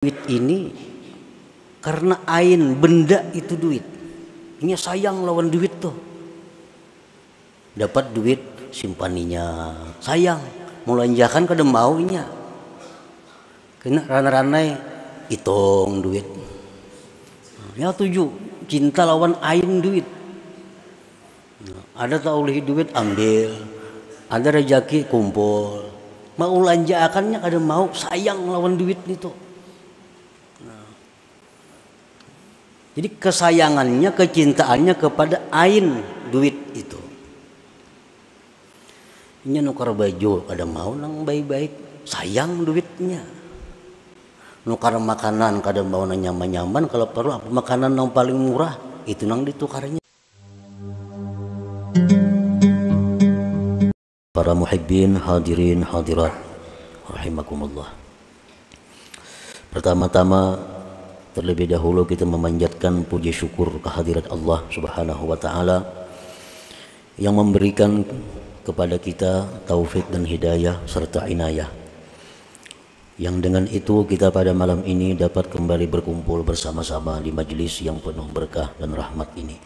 Duit ini karena ain benda itu duit. Ini sayang lawan duit tuh. Dapat duit simpaninya sayang, mulanjakan kada maunya. Kena ranai-ranai hitung duit. Ya tuju cinta lawan ain duit. Ada tak oleh duit ambil, ada rezeki kumpul. Mau lanjakannya kada mau, sayang lawan duit itu. Jadi kesayangannya, kecintaannya kepada ain duit itu. Ini nukar baju kada mau nang baik-baik, sayang duitnya. Nukar makanan kada mau nang nyaman-nyaman, kalau perlu apa makanan yang paling murah itu nang ditukarnya. Para muhibbin, hadirin, hadirat, rahimakumullah. Pertama-tama terlebih dahulu kita memanjatkan puji syukur kehadirat Allah Subhanahu wa taala yang memberikan kepada kita taufik dan hidayah serta inayah. Yang dengan itu kita pada malam ini dapat kembali berkumpul bersama-sama di majelis yang penuh berkah dan rahmat ini.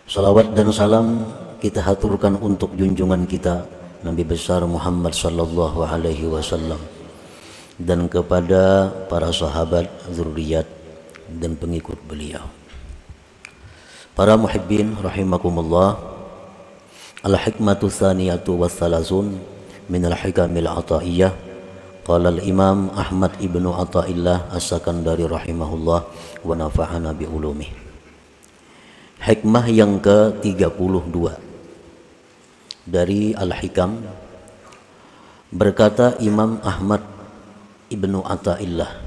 Salawat dan salam kita haturkan untuk junjungan kita Nabi besar Muhammad sallallahu alaihi wasallam dan kepada para sahabat, zuriat dan pengikut beliau. Para muhibbin rahimakumullah, al-hikmatu tsaniyatu wassalasun min al-hikamil ataiyah. Qala al-imam Ahmad ibnu Athaillah as-Sakandari rahimahullah wa nafa'ana bi ulumih. Hikmah yang ke-32 dari Al-Hikam, berkata Imam Ahmad Ibnu Athaillah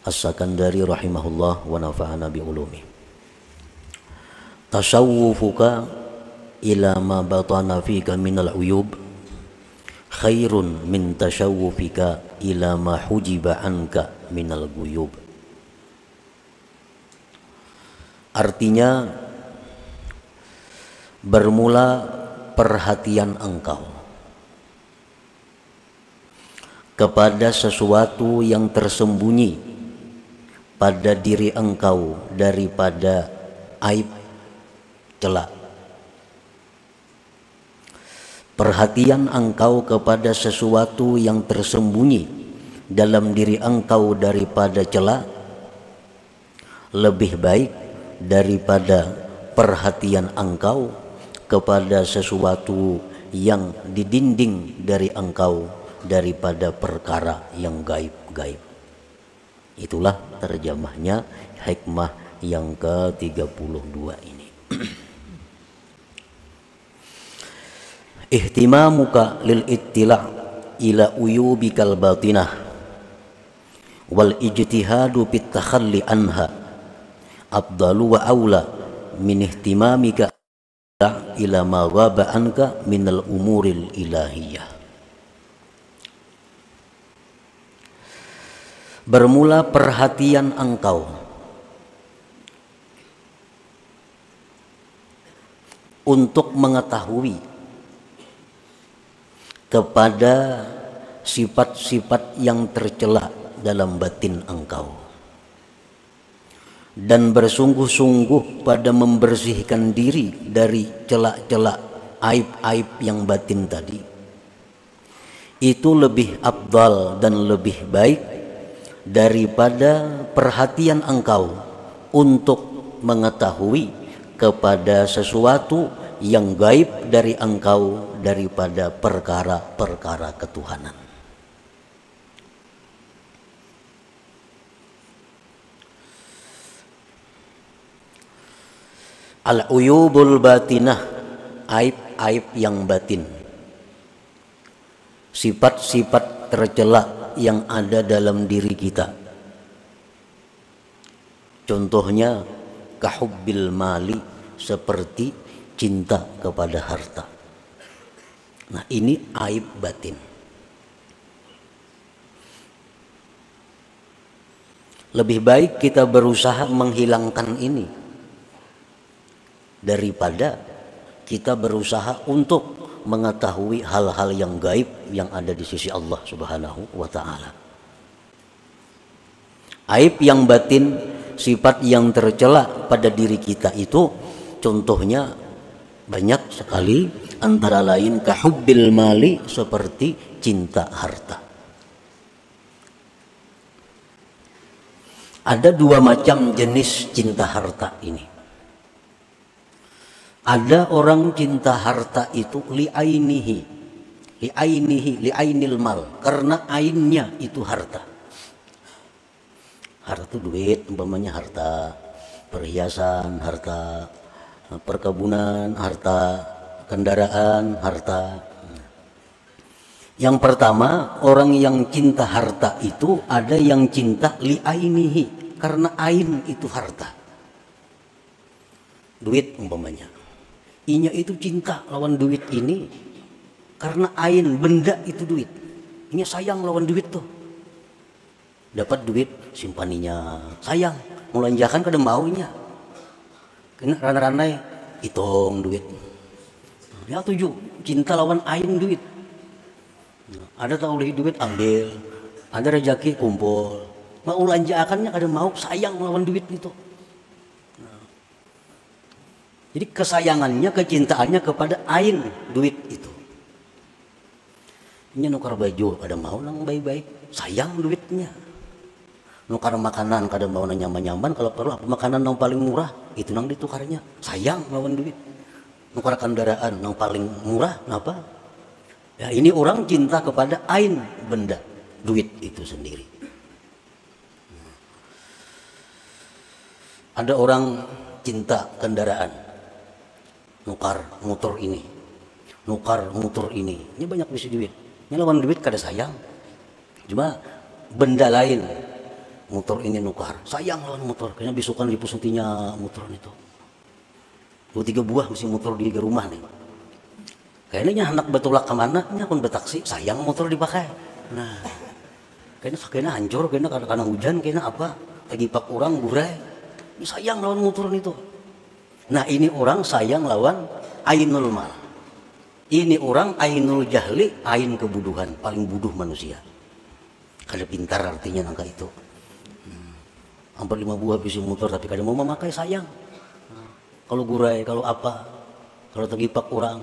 As-Sakandari rahimahullah wa nafa'ana bi ulumi. Tasawwufuka ila ma batana fika minal uyub khairun min tasawwufika ila ma hujiba anka minal guyub. Artinya, bermula perhatian engkau kepada sesuatu yang tersembunyi pada diri engkau daripada aib celak. Perhatian engkau kepada sesuatu yang tersembunyi dalam diri engkau daripada celak lebih baik daripada perhatian engkau kepada sesuatu yang didinding dari engkau daripada perkara yang gaib-gaib. Itulah terjemahnya hikmah yang ke-32 ini. Ihtimamuka lil ittila' ila uyubikal batinah wal ijtihadu fit takhalli anha afdalu wa aula min ihtimamika ila ma ghaba anka minal umuril ilahiyah. Bermula perhatian engkau untuk mengetahui kepada sifat-sifat yang tercela dalam batin engkau dan bersungguh-sungguh pada membersihkan diri dari celak-celak aib-aib yang batin tadi. Itu lebih afdal dan lebih baik daripada perhatian engkau untuk mengetahui kepada sesuatu yang gaib dari engkau daripada perkara-perkara ketuhanan. Al-uyubul batinah, aib-aib yang batin, sifat-sifat tercela yang ada dalam diri kita. Contohnya kahubbil mali, seperti cinta kepada harta. Nah, ini aib batin. Lebih baik kita berusaha menghilangkan ini daripada kita berusaha untuk mengetahui hal-hal yang gaib yang ada di sisi Allah Subhanahu wa taala. Aib yang batin, sifat yang tercela pada diri kita itu contohnya banyak sekali, antara lain kahubbil mali, seperti cinta harta. Ada dua macam jenis cinta harta ini. Ada orang cinta harta itu li'ainil mal, karena ainnya itu harta. Harta itu duit, umpamanya harta perhiasan, harta perkebunan, harta kendaraan, harta. Yang pertama, orang yang cinta harta itu ada yang cinta li'ainihi, karena ain itu harta. Duit umpamanya. Inya itu cinta lawan duit ini karena ain, benda itu duit. Inya sayang lawan duit tuh. Dapat duit, simpaninya sayang, mulanjakan kada maunya. Kena ranai-ranai hitung duit. Ya tujuh, cinta lawan ain duit. Ada tahu lagi duit ambil, ada rezeki kumpul. Mau ulanjakannya kada mau, sayang lawan duit itu. Jadi kesayangannya, kecintaannya kepada ain duit itu. Ini nukar baju kada mau nang baik-baik, sayang duitnya. Nukar makanan kada mau nang nyaman-nyaman, kalau perlu apa makanan yang paling murah itu nang ditukarnya, sayang lawan duit. Nukar kendaraan yang paling murah, kenapa? Ya ini orang cinta kepada ain, benda, duit itu sendiri. Ada orang cinta kendaraan, nukar motor ini, nukar motor ini banyak bisa duit. Ini lawan duit kada sayang, cuma benda lain. Motor ini nukar, sayang lawan motor, kayaknya bisukan dipusutinya motor itu. 2-3 buah mesti motor di rumah nih. Kayaknya anak betulak kemana, ini akun betaksi, sayang motor dipakai. Nah, kayaknya hancur, kayaknya karena hujan, kayaknya apa, lagi pak orang burai, ini sayang lawan motor itu. Nah ini orang sayang lawan ainul mal. Ini orang ainul jahli, ain kebuduhan, paling buduh manusia. Kada pintar artinya nangka itu. Hampir 5 buah bisi motor tapi kada mau memakai, sayang. Kalau gurai, kalau apa, kalau tegipak orang.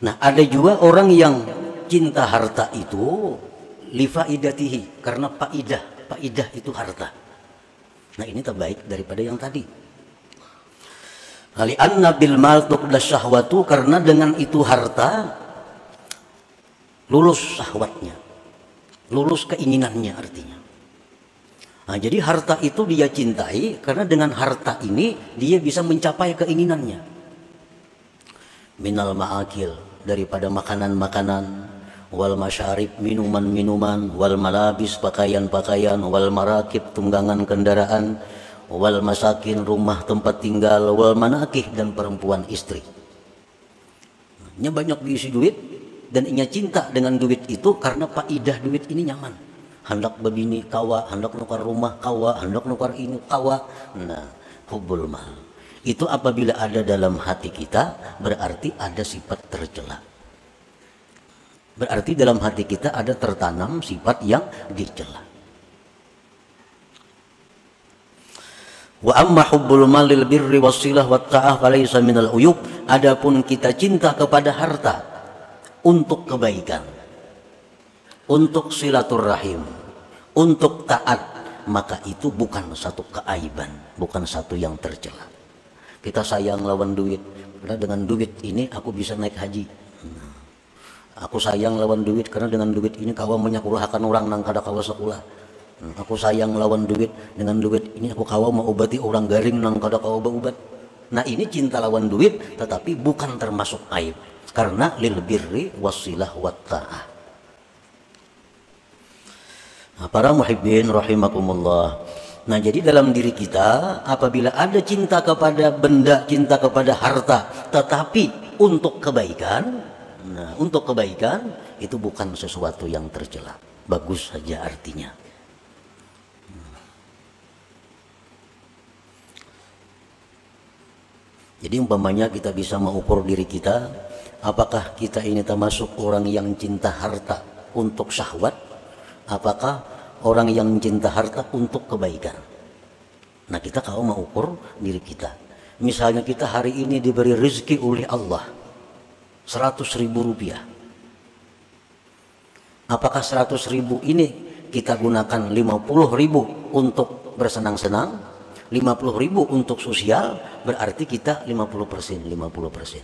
Nah ada juga orang yang cinta harta itu lifaidatihi, karena faidah itu harta. Nah ini terbaik daripada yang tadi. Kali anna bil mal tuqda syahwatu, karena dengan itu harta lulus syahwatnya, lulus keinginannya artinya. Nah, jadi harta itu dia cintai karena dengan harta ini dia bisa mencapai keinginannya. Minal ma'akil, daripada makanan-makanan, wal masyarib, minuman-minuman, wal malabis, pakaian-pakaian, wal marakib, tunggangan kendaraan, wal masakin, rumah tempat tinggal, wal manakih, dan perempuan istri. Nya banyak diisi duit dan inya cinta dengan duit itu karena faidah duit ini nyaman. Hendak babini kawa, hendak nukar rumah kawa, hendak nukar ini kawa. Nah, hubbul mal itu apabila ada dalam hati kita berarti ada sifat tercela. Berarti dalam hati kita ada tertanam sifat yang dicela. Wa amma hubbul mal lil birri wassilah wat ta'ah falaysa minal uyub. Adapun kita cinta kepada harta untuk kebaikan, untuk silaturahim, untuk taat, maka itu bukan satu keaiban, bukan satu yang tercela. Kita sayang lawan duit, karena dengan duit ini aku bisa naik haji. Aku sayang lawan duit karena dengan duit ini kawa menyakulahkan orang nang kada kawa sekolah. Aku sayang lawan duit, dengan duit ini aku kawa mengobati orang garing nang kada kawa berobat. Nah ini cinta lawan duit, tetapi bukan termasuk aib, karena lil birri wassilah wat ta'ah. Nah, para muhibbin rahimakumullah. Nah jadi dalam diri kita apabila ada cinta kepada benda, cinta kepada harta, tetapi untuk kebaikan, nah untuk kebaikan itu bukan sesuatu yang tercela, bagus saja artinya. Jadi umpamanya kita bisa mengukur diri kita, apakah kita ini termasuk orang yang cinta harta untuk syahwat, Apakah orang yang mencinta harta untuk kebaikan? Nah, kita kalau mau ukur diri kita. Misalnya kita hari ini diberi rezeki oleh Allah 100.000 rupiah. Apakah 100.000 ini kita gunakan 50.000 untuk bersenang-senang, 50.000 untuk sosial, berarti kita 50%.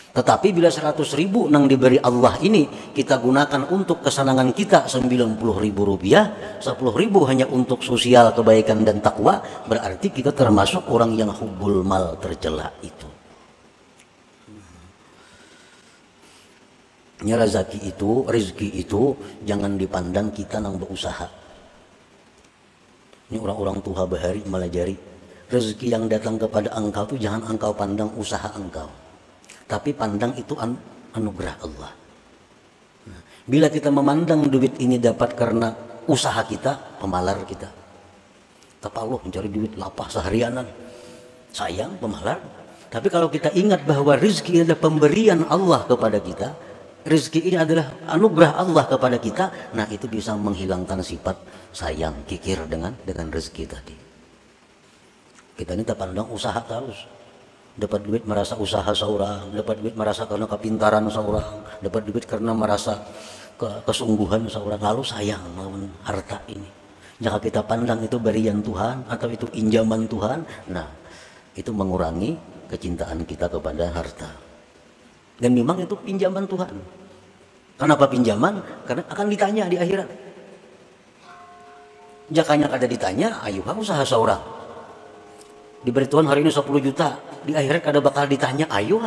Tetapi bila 100.000 yang diberi Allah ini kita gunakan untuk kesenangan kita 90.000 rupiah, 10.000 hanya untuk sosial, kebaikan dan takwa, berarti kita termasuk orang yang hubbul mal tercela itu. Rezeki itu jangan dipandang kita nang berusaha. Ini orang-orang tua bahari melajari. Rezeki yang datang kepada engkau itu jangan engkau pandang usaha engkau, tapi pandang itu anugerah Allah. Nah, bila kita memandang duit ini dapat karena usaha kita, pemalar kita. Tapaluh mencari duit lapah seharianan, sayang pemalar. Tapi kalau kita ingat bahwa rezeki adalah pemberian Allah kepada kita, rezeki ini adalah anugerah Allah kepada kita, nah itu bisa menghilangkan sifat sayang, kikir dengan rezeki tadi. Kita ini tak pandang usaha terus. Dapat duit merasa usaha seorang, dapat duit merasa karena kepintaran seorang, dapat duit karena merasa kesungguhan seorang, lalu sayang melawan harta ini. Jika kita pandang itu berian Tuhan atau itu pinjaman Tuhan, nah itu mengurangi kecintaan kita kepada harta. Dan memang itu pinjaman Tuhan. Kenapa pinjaman? Karena akan ditanya di akhirat. Jakanya kada ditanya, ayuh usaha seorang. Diberi Tuhan hari ini 10 juta, di akhirat kada bakal ditanya, ayuh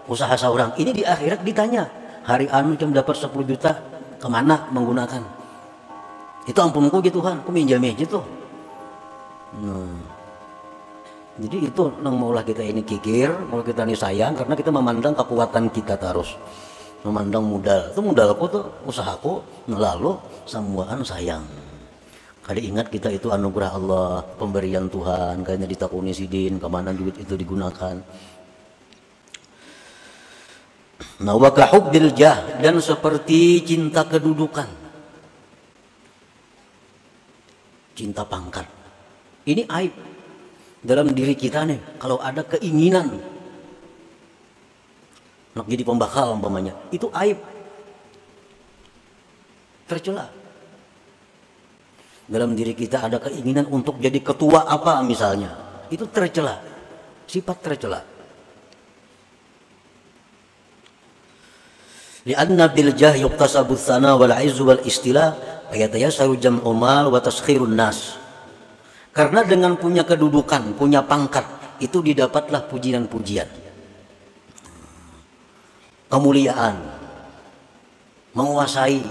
usaha seorang. Ini di akhirat ditanya, hari anu jam dapat 10 juta, kemana menggunakan? Itu ampunku gitu Tuhan, aku minjamnya gitu. Jadi itu nang maulah kita ini kikir, mau kita ini sayang karena kita memandang kekuatan kita terus, memandang modal. Itu modalku tuh, usahaku, lalu semuaan sayang. Kada ingat kita itu anugerah Allah, pemberian Tuhan, kayaknya ditakuni sidin, kemana duit itu digunakan. Nah, wa kahubbil jah, dan seperti cinta kedudukan, cinta pangkat. Ini aib dalam diri kita nih. Kalau ada keinginan nak jadi pembakal umpamanya, itu aib, tercela. Dalam diri kita ada keinginan untuk jadi ketua apa misalnya, itu tercela, sifat tercela. Li'anna bil jah yuktasabu tsana wal 'izzu wal istila ayatayasaru jam'u mal wa taskhirun nas. Karena dengan punya kedudukan, punya pangkat, itu didapatlah pujian-pujian, kemuliaan, menguasai.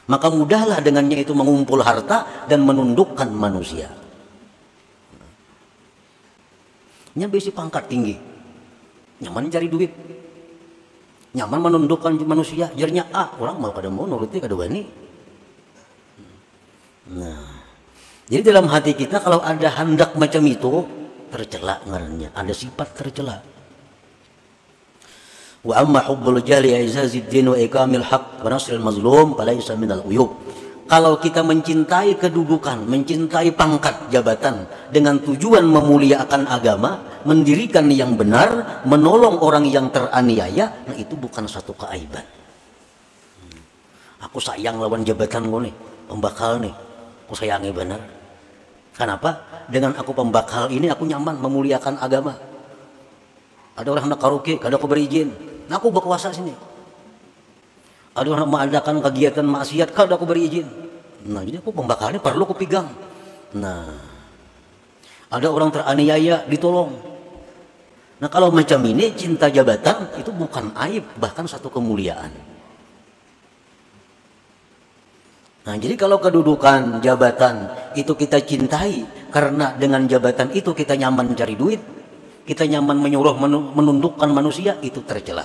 Maka mudahlah dengannya itu mengumpul harta dan menundukkan manusia. Nya besi pangkat tinggi, nyaman cari duit, nyaman menundukkan manusia. Jadinya orang mau kada mau nuruti kada wani. Nah, jadi dalam hati kita kalau ada hendak macam itu, tercela ngarannya, ada sifat tercela. Wa amma hubbul jali izaziddin wa iqamil haq wa nasril mazlum falaysa minal uyub. Kalau kita mencintai kedudukan, mencintai pangkat jabatan dengan tujuan memuliakan agama, mendirikan yang benar, menolong orang yang teraniaya, nah itu bukan satu keaiban. Aku sayang lawan jabatan gue nih, pembakal nih, aku sayangi benar. Kenapa? Dengan aku pembakal ini aku nyaman memuliakan agama. Ada orang nak karaoke, kada aku berizin, nah aku berkuasa sini. Ada orang mengadakan kegiatan maksiat, kada aku berizin. Nah, jadi aku pembakalnya perlu aku pegang. Nah, ada orang teraniaya, ditolong. Nah, kalau macam ini cinta jabatan itu bukan aib, bahkan satu kemuliaan. Nah, jadi kalau kedudukan jabatan itu kita cintai karena dengan jabatan itu kita nyaman mencari duit, kita nyaman menyuruh menundukkan manusia, itu tercela.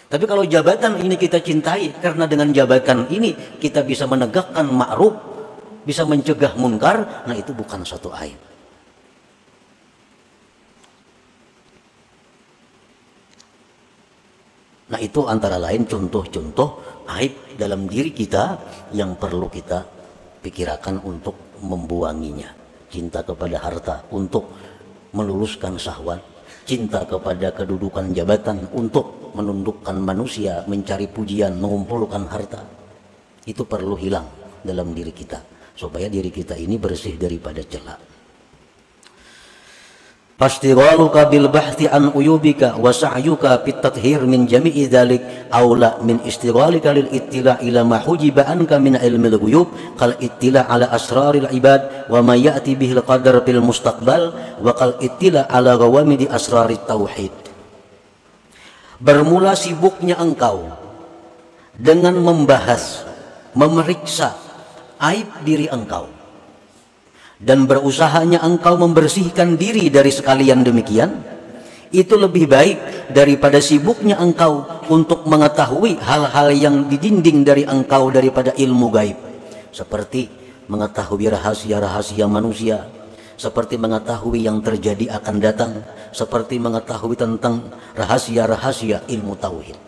Tapi kalau jabatan ini kita cintai karena dengan jabatan ini kita bisa menegakkan ma'ruf, bisa mencegah munkar, nah itu bukan suatu aib. Nah, itu antara lain contoh-contoh aib dalam diri kita yang perlu kita pikirkan untuk membuanginya. Cinta kepada harta untuk meluruskan syahwat, cinta kepada kedudukan jabatan untuk menundukkan manusia, mencari pujian, mengumpulkan harta. Itu perlu hilang dalam diri kita supaya diri kita ini bersih daripada celah. Fastighaluka bil bahthi an uyubika wa sa'yuka fit tathhir min jami'i dzalik aula min istighalika lil ittila' ila ma hujiba anka min ilmil ghuyub qal ittila' ala asraril ibad wa ma ya'ti bihil qadar fil mustaqbal wa qal ittila' ala ghawamidi asrarit tauhid. Bermula sibuknya engkau dengan membahas, memeriksa aib diri engkau, dan berusahanya engkau membersihkan diri dari sekalian demikian, itu lebih baik daripada sibuknya engkau untuk mengetahui hal-hal yang didinding dari engkau daripada ilmu gaib, seperti mengetahui rahasia-rahasia manusia, seperti mengetahui yang terjadi akan datang, seperti mengetahui tentang rahasia-rahasia ilmu tauhid.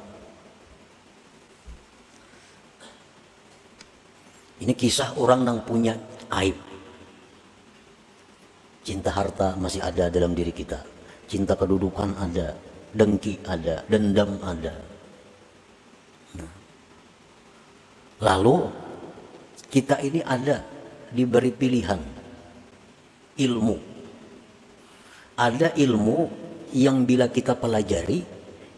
Ini kisah orang yang punya aib. Cinta harta masih ada dalam diri kita, cinta kedudukan ada, dengki ada, dendam ada. Nah, lalu kita ini ada diberi pilihan ilmu. Ada ilmu yang bila kita pelajari,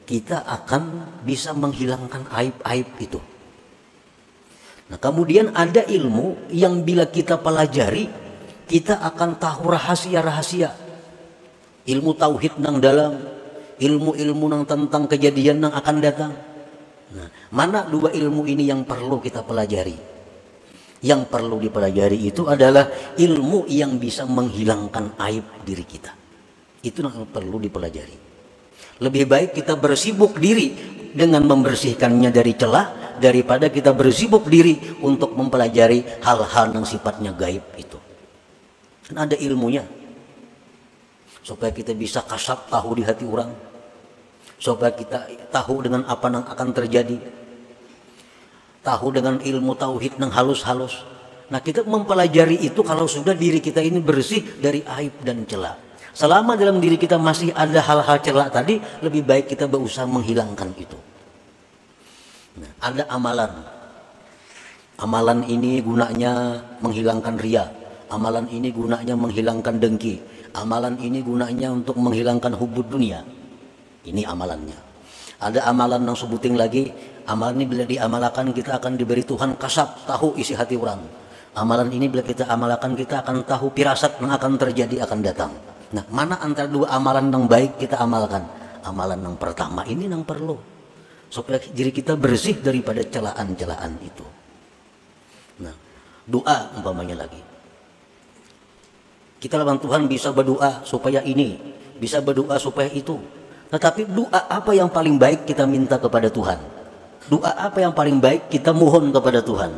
kita akan bisa menghilangkan aib-aib itu. Nah, kemudian ada ilmu yang bila kita pelajari, kita akan tahu rahasia-rahasia ilmu tauhid nang dalam, ilmu-ilmu nang tentang kejadian nang akan datang. Nah, mana dua ilmu ini yang perlu kita pelajari? Yang perlu dipelajari itu adalah ilmu yang bisa menghilangkan aib diri kita. Itu yang perlu dipelajari. Lebih baik kita bersibuk diri dengan membersihkannya dari celah daripada kita bersibuk diri untuk mempelajari hal-hal yang sifatnya gaib itu. Dan ada ilmunya supaya kita bisa kasab tahu di hati orang, supaya kita tahu dengan apa yang akan terjadi, tahu dengan ilmu tauhid yang halus-halus. Nah, kita mempelajari itu kalau sudah diri kita ini bersih dari aib dan celah. Selama dalam diri kita masih ada hal-hal celah tadi, lebih baik kita berusaha menghilangkan itu. Nah, ada amalan. Amalan ini gunanya menghilangkan riya. Amalan ini gunanya menghilangkan dengki. Amalan ini gunanya untuk menghilangkan hubud dunia. Ini amalannya. Ada amalan yang sebuting lagi. Amalan ini bila diamalkan kita akan diberi Tuhan kasab tahu isi hati orang. Amalan ini bila kita amalkan kita akan tahu firasat yang akan terjadi akan datang. Nah, mana antara dua amalan yang baik kita amalkan? Amalan yang pertama ini yang perlu supaya diri kita bersih daripada celaan-celaan itu. Nah, doa umpamanya lagi. Kita lawan Tuhan bisa berdoa supaya ini, bisa berdoa supaya itu. Tetapi doa apa yang paling baik kita minta kepada Tuhan? Doa apa yang paling baik kita mohon kepada Tuhan?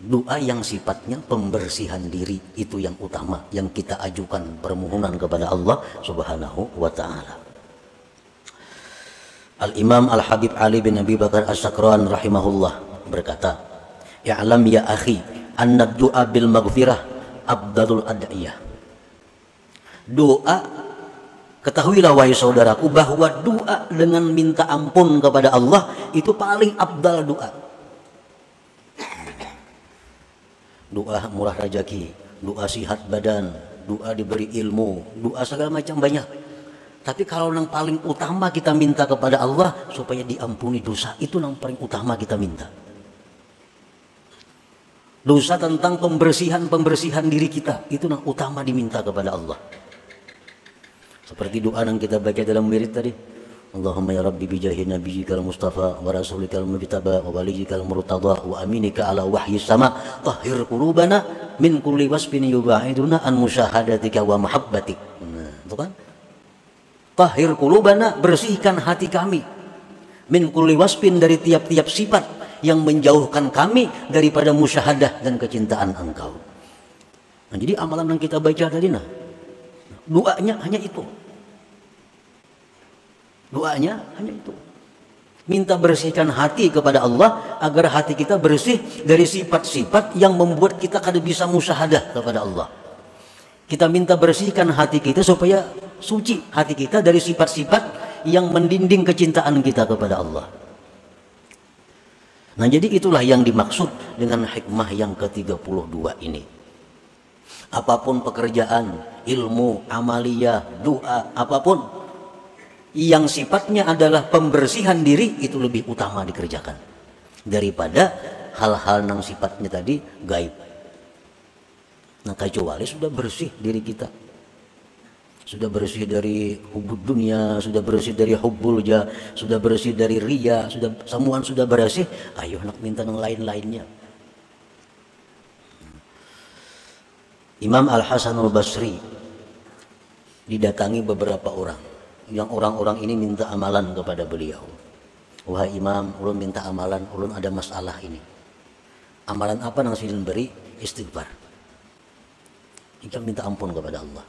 Doa yang sifatnya pembersihan diri itu yang utama, yang kita ajukan permohonan kepada Allah Subhanahu wa taala. Al-Imam Al-Habib Ali bin Abi Bakar As-Sakran rahimahullah berkata, "Ya'lam ya akhi, anna du'a bil maghfirah abdalul ad'iyah." Doa, ketahuilah wahai saudaraku bahwa doa dengan minta ampun kepada Allah itu paling abdal doa. Doa murah rezeki, doa sihat badan, doa diberi ilmu, doa segala macam banyak. Tapi kalau yang paling utama kita minta kepada Allah supaya diampuni dosa, itu yang paling utama kita minta. Dosa tentang pembersihan diri kita, itu yang utama diminta kepada Allah. Seperti doa yang kita baca dalam wirid tadi, Allahumma ya Rabbi bijahi nabiyyikal mustafa wa rasulikal mujtaba wa waliyyikal murtada wa aminika ala wahyi sama tahhir qulubana min kulli wasfin yuba'iduna an musyahadatika wa mahabbatik. Nah, itu kan? Tahhir qulubana, bersihkan hati kami. Min kulli wasfin, dari tiap-tiap sifat yang menjauhkan kami daripada musyahadah dan kecintaan Engkau. Nah, jadi amalan yang kita baca tadi, nah, doanya hanya itu. Doanya hanya itu. Minta bersihkan hati kepada Allah agar hati kita bersih dari sifat-sifat yang membuat kita kada bisa musyahadah kepada Allah. Kita minta bersihkan hati kita supaya suci hati kita dari sifat-sifat yang mendinding kecintaan kita kepada Allah. Nah, jadi itulah yang dimaksud dengan hikmah yang ke-32 ini. Apapun pekerjaan, ilmu, amaliyah, doa, apapun yang sifatnya adalah pembersihan diri, itu lebih utama dikerjakan daripada hal-hal yang sifatnya tadi gaib. Nah, kecuali sudah bersih diri kita, sudah bersih dari hubud dunia, sudah bersih dari hubbul jah, sudah bersih dari riya, sudah semuaan sudah bersih, ayo nak minta yang lain-lainnya. Imam Al-Hasan Al-Basri didatangi beberapa orang, yang orang-orang ini minta amalan kepada beliau. Wahai Imam, ulun minta amalan, ulun ada masalah ini. Amalan apa yang silin beri? Istighfar. Kita minta ampun kepada Allah.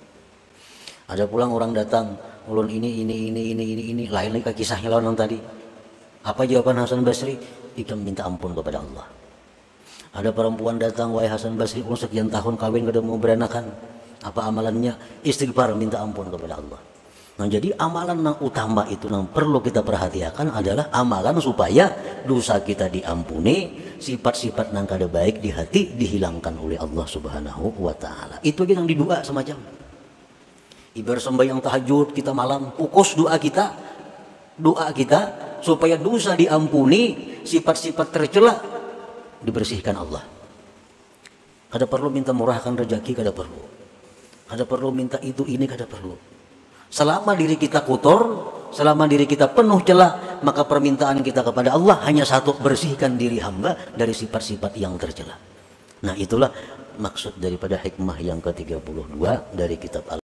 Ada pulang orang datang, ulun ini, lain lagi kisahnya lawan yang tadi. Apa jawaban Hasan Basri? Kita minta ampun kepada Allah. Ada perempuan datang, wahai Hasan Basri, ulun sekian tahun kawin kada mau beranakan. Apa amalannya? Istighfar, minta ampun kepada Allah. Nah, jadi amalan yang utama itu yang perlu kita perhatikan adalah amalan supaya dosa kita diampuni, sifat-sifat yang kada baik di hati dihilangkan oleh Allah Subhanahu wa taala. Itu yang didoa semacam. Ibarat sembahyang tahajud kita malam, fokus doa kita supaya dosa diampuni, sifat-sifat tercela dibersihkan Allah. Kada perlu minta murahkan rezeki, kada perlu. Kada perlu minta itu ini, kada perlu. Selama diri kita kotor, selama diri kita penuh celah, maka permintaan kita kepada Allah hanya satu, bersihkan diri hamba dari sifat-sifat yang tercela. Nah, itulah maksud daripada hikmah yang ke-32 dari kitab